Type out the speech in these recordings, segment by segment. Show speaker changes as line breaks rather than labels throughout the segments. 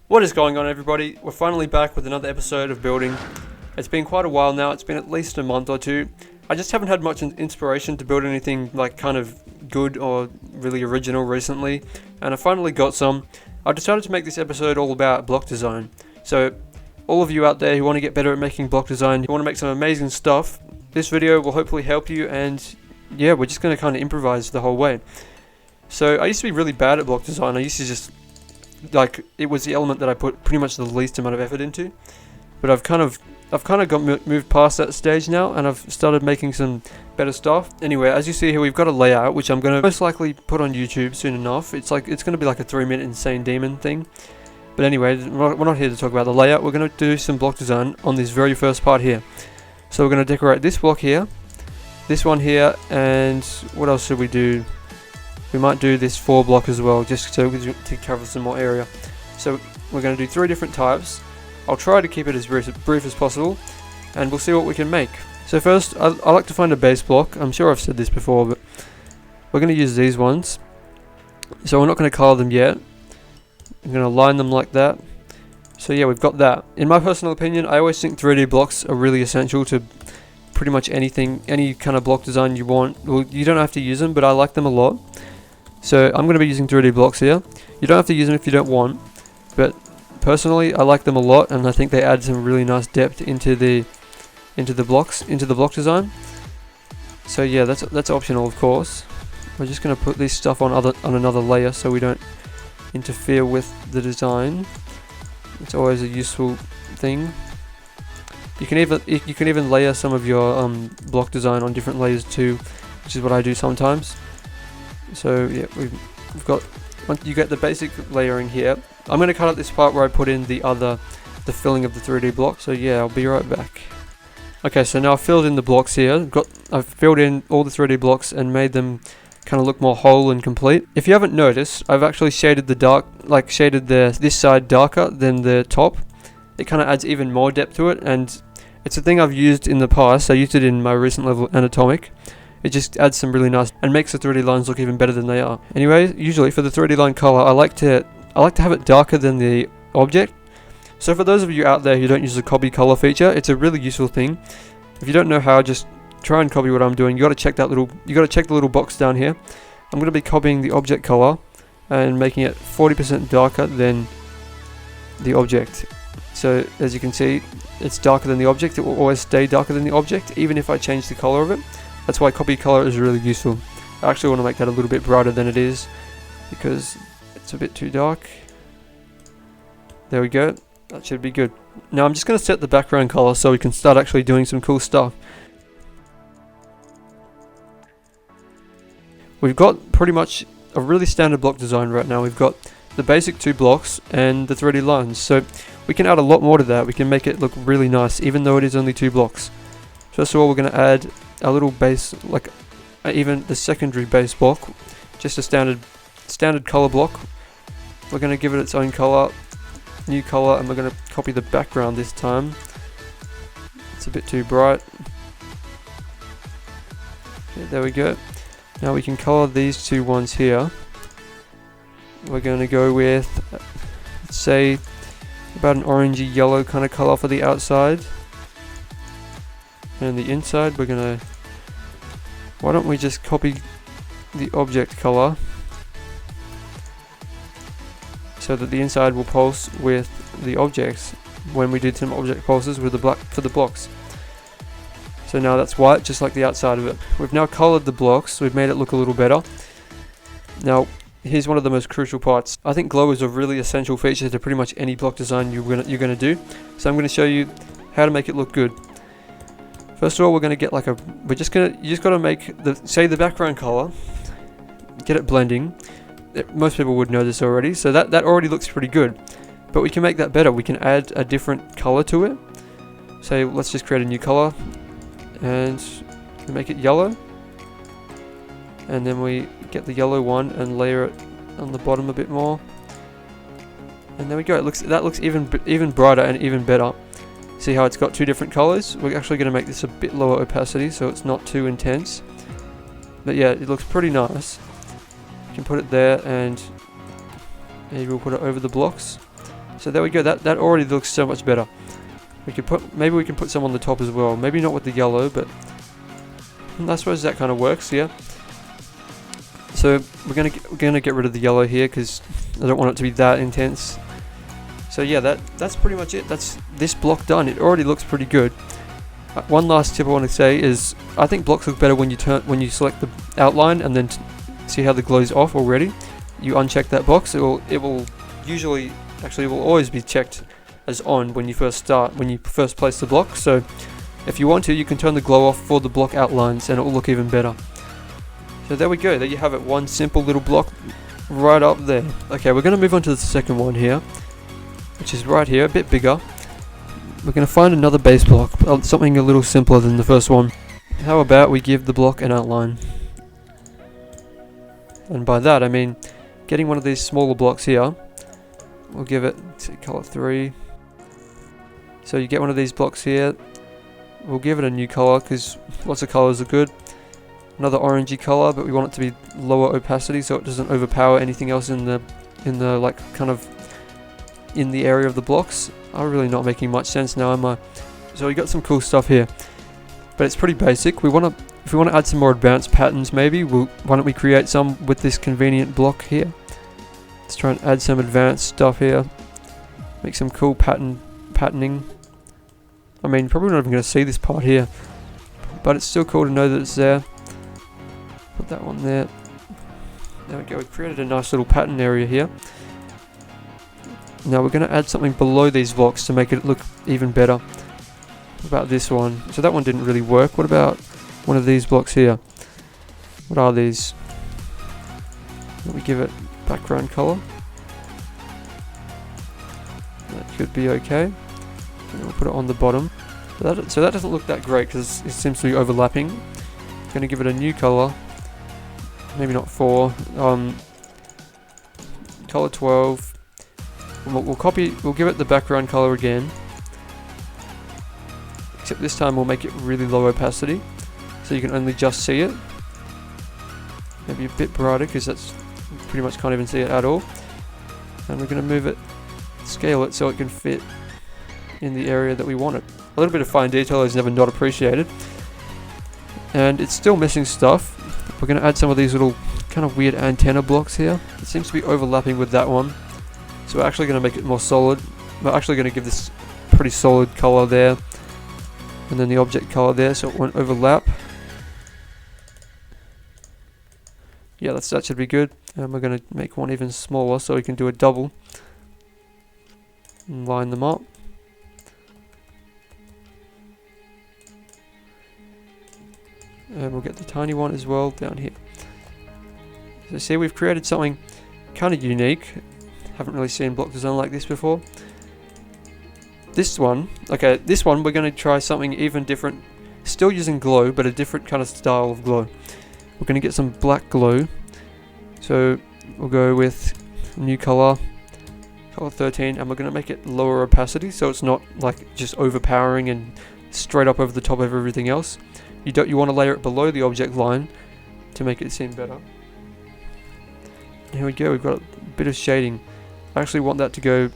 What is going on, everybody? We're finally back with another episode of building. It's been quite a while now, it's been at least a month or two. I just haven't had much inspiration to build anything like kind of good or really original recently, and I finally got some. I decided to make this episode all about block design. So all of you out there who want to get better at making block design, who want to make some amazing stuff, this video will hopefully help you, and yeah, we're just going to kind of improvise the whole way. So I used to be really bad at block design. I used to just it was the element that I put pretty much the least amount of effort into, but I've kind of got moved past that stage now, and I've started making some better stuff. Anyway, as you see here, we've got a layout which I'm going to most likely put on YouTube soon enough. It's going to be like a 3-minute insane demon thing. But anyway, we're not here to talk about the layout. We're going to do some block design on this very first part here. So we're going to decorate this block here, this one here, and what else should we do? We might do this 4 block as well, just to cover some more area. So we're going to do 3 different types. I'll try to keep it as brief as possible, and we'll see what we can make. So first, I like to find a base block. I'm sure I've said this before, but we're going to use these ones. So we're not going to color them yet. I'm going to line them like that. So yeah, we've got that. In my personal opinion, I always think 3D blocks are really essential to pretty much anything, any kind of block design you want. Well, you don't have to use them, but I like them a lot. So I'm going to be using 3D blocks here. You don't have to use them if you don't want, but personally I like them a lot, and I think they add some really nice depth into the block design. So yeah, that's optional, of course. We're just going to put this stuff on another layer so we don't interfere with the design. It's always a useful thing. You can even layer some of your block design on different layers too, which is what I do sometimes. So yeah, we've got, once you get the basic layering here, I'm going to cut out this part where I put in the filling of the 3D block. So yeah, I'll be right back. Okay, so now I've filled in the blocks here. I've filled in all the 3D blocks and made them kind of look more whole and complete. If you haven't noticed, I've actually shaded this side darker than the top. It kind of adds even more depth to it, and it's a thing I've used in the past. I used it in my recent level Anatomic. It just adds some really nice and makes the 3D lines look even better than they are. Anyway, usually for the 3D line color, I like to have it darker than the object. So for those of you out there who don't use the copy color feature, it's a really useful thing. If you don't know how, just try and copy what I'm doing. You got to check the little box down here. I'm going to be copying the object color and making it 40% darker than the object. So as you can see, it's darker than the object. It will always stay darker than the object, even if I change the color of it. That's why copy color is really useful. I actually want to make that a little bit brighter than it is, because it's a bit too dark. There we go. That should be good. Now I'm just going to set the background color so we can start actually doing some cool stuff. We've got pretty much a really standard block design right now. We've got the basic 2 blocks and the 3D lines. So we can add a lot more to that. We can make it look really nice, even though it is only 2 blocks. First of all, we're going to add a little base, like even the secondary base block, just a standard color block. We're going to give it its own color, new color, and we're going to copy the background this time. It's a bit too bright. Okay, there we go. Now we can color these 2 ones here. We're going to go with, let's say, about an orangey yellow kind of color for the outside. And the inside, we're going to, why don't we just copy the object color so that the inside will pulse with the objects when we did some object pulses with the black for the blocks. So now that's white, just like the outside of it. We've now colored the blocks, so we've made it look a little better. Now, here's one of the most crucial parts. I think glow is a really essential feature to pretty much any block design you're gonna do. So I'm gonna show you how to make it look good. First of all, we're gonna get like you just gotta make the background color, get it blending. Most people would know this already, so that already looks pretty good. But we can make that better. We can add a different color to it. So let's just create a new color and make it yellow. And then we get the yellow one and layer it on the bottom a bit more. And there we go. That looks even brighter and even better. See how it's got 2 different colors? We're actually going to make this a bit lower opacity so it's not too intense. But yeah, it looks pretty nice. You can put it there, and maybe we'll put it over the blocks. So there we go. That already looks so much better. Maybe we can put some on the top as well. Maybe not with the yellow, but I suppose that kind of works. Yeah. So we're gonna get rid of the yellow here because I don't want it to be that intense. So yeah, that's pretty much it. That's this block done. It already looks pretty good. One last tip I want to say is I think blocks look better when you select the outline and then see how the glow's off already. You uncheck that box. It will always be checked as on when you first place the block. So if you want to, you can turn the glow off for the block outlines and it will look even better. So there we go. There you have it. One simple little block right up there. Okay, we're going to move on to the second one here, which is right here, a bit bigger. We're going to find another base block, something a little simpler than the first one. How about we give the block an outline? And by that I mean getting one of these smaller blocks here. We'll give it, let's see, color 3. So you get one of these blocks here. We'll give it a new color because lots of colors are good. Another orangey color, but we want it to be lower opacity so it doesn't overpower anything else in the like kind of in the area of the blocks. I'm really not making much sense now, am I? So we got some cool stuff here, but it's pretty basic. If we want to add some more advanced patterns, maybe why don't we create some with this convenient block here? Let's try and add some advanced stuff here. Make some cool patterning. I mean, probably not even going to see this part here, but it's still cool to know that it's there. Put that one there. There we go. We've created a nice little pattern area here. Now we're going to add something below these blocks to make it look even better. What about this one? So that one didn't really work. What about one of these blocks here? What are these? Let me give it background color. That could be okay. And we'll put it on the bottom. So that doesn't look that great because it seems to be overlapping. Going to give it a new color. Maybe not 4. Color 12. We'll give it the background color again. Except this time we'll make it really low opacity, so you can only just see it. Maybe a bit brighter because that's pretty much can't even see it at all. And we're going to scale it so it can fit in the area that we want it. A little bit of fine detail is never not appreciated. And it's still missing stuff. We're going to add some of these little kind of weird antenna blocks here. It seems to be overlapping with that one. So we're actually going to make it more solid. We're actually going to give this pretty solid color there. And then the object color there so it won't overlap. Yeah, that should be good. And we're going to make one even smaller so we can do a double. And line them up. And we'll get the tiny one as well down here. So see, we've created something kind of unique. Haven't really seen block design like this before. This one we're going to try something even different. Still using glow, but a different kind of style of glow. We're going to get some black glow. So we'll go with a new color, color 13, and we're going to make it lower opacity so it's not like just overpowering and straight up over the top of everything else. You want to layer it below the object line to make it seem better. Here we go, we've got a bit of shading. I actually want that to go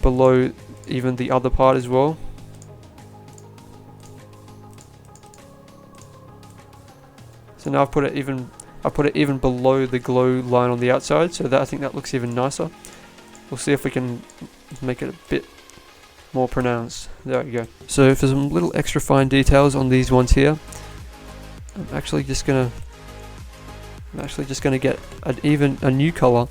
below even the other part as well. So now I've put it even below the glow line on the outside, so that I think that looks even nicer. We'll see if we can make it a bit more pronounced. There we go. So for some little extra fine details on these ones here, I'm actually just gonna get a new color.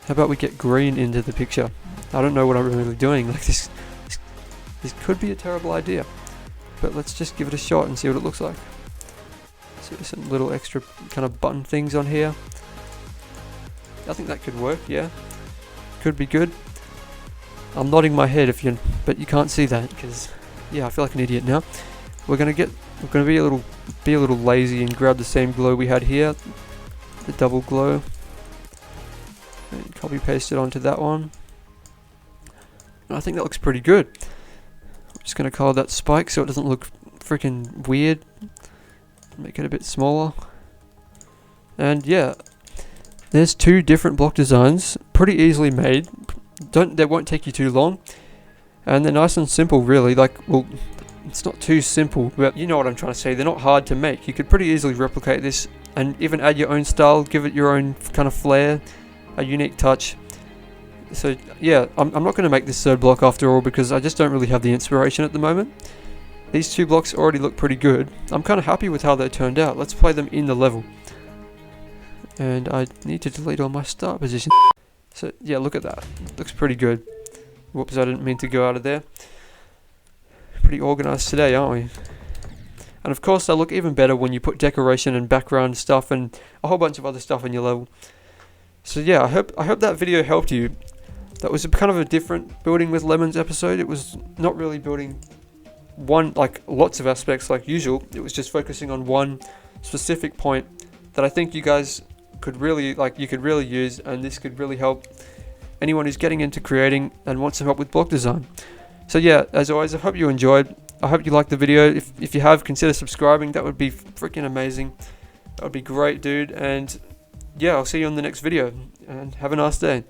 How about we get green into the picture? I don't know what I'm really doing. Like this could be a terrible idea, but let's just give it a shot and see what it looks like. So there's some little extra kind of button things on here. I think that could work. Yeah, could be good. I'm nodding my head but you can't see that because yeah, I feel like an idiot now. We're gonna be a little lazy and grab the same glow we had here, the double glow. And copy paste it onto that one. And I think that looks pretty good. I'm just going to color that spike so it doesn't look freaking weird. Make it a bit smaller. And yeah, there's 2 different block designs, pretty easily made. They won't take you too long, and they're nice and simple, really. Like, well, it's not too simple, but you know what I'm trying to say. They're not hard to make. You could pretty easily replicate this and even add your own style, give it your own kind of flair, a unique touch. So yeah, I'm not going to make this third block after all, because I just don't really have the inspiration at the moment. These 2 blocks already look pretty good. I'm kind of happy with how they turned out. Let's play them in the level. And I need to delete all my start position. So yeah, look at that. Looks pretty good. Whoops, I didn't mean to go out of there. Pretty organized today, aren't we? And of course, they'll look even better when you put decoration and background stuff and a whole bunch of other stuff in your level. So yeah, I hope that video helped you. That was kind of a different building with lemons episode. It was not really building lots of aspects like usual. It was just focusing on one specific point that I think you guys could really use, and this could really help anyone who's getting into creating and wants some help with block design. So yeah, as always, I hope you enjoyed. I hope you liked the video. If you have, consider subscribing. That would be freaking amazing. That would be great, dude. And yeah, I'll see you on the next video, and have a nice day.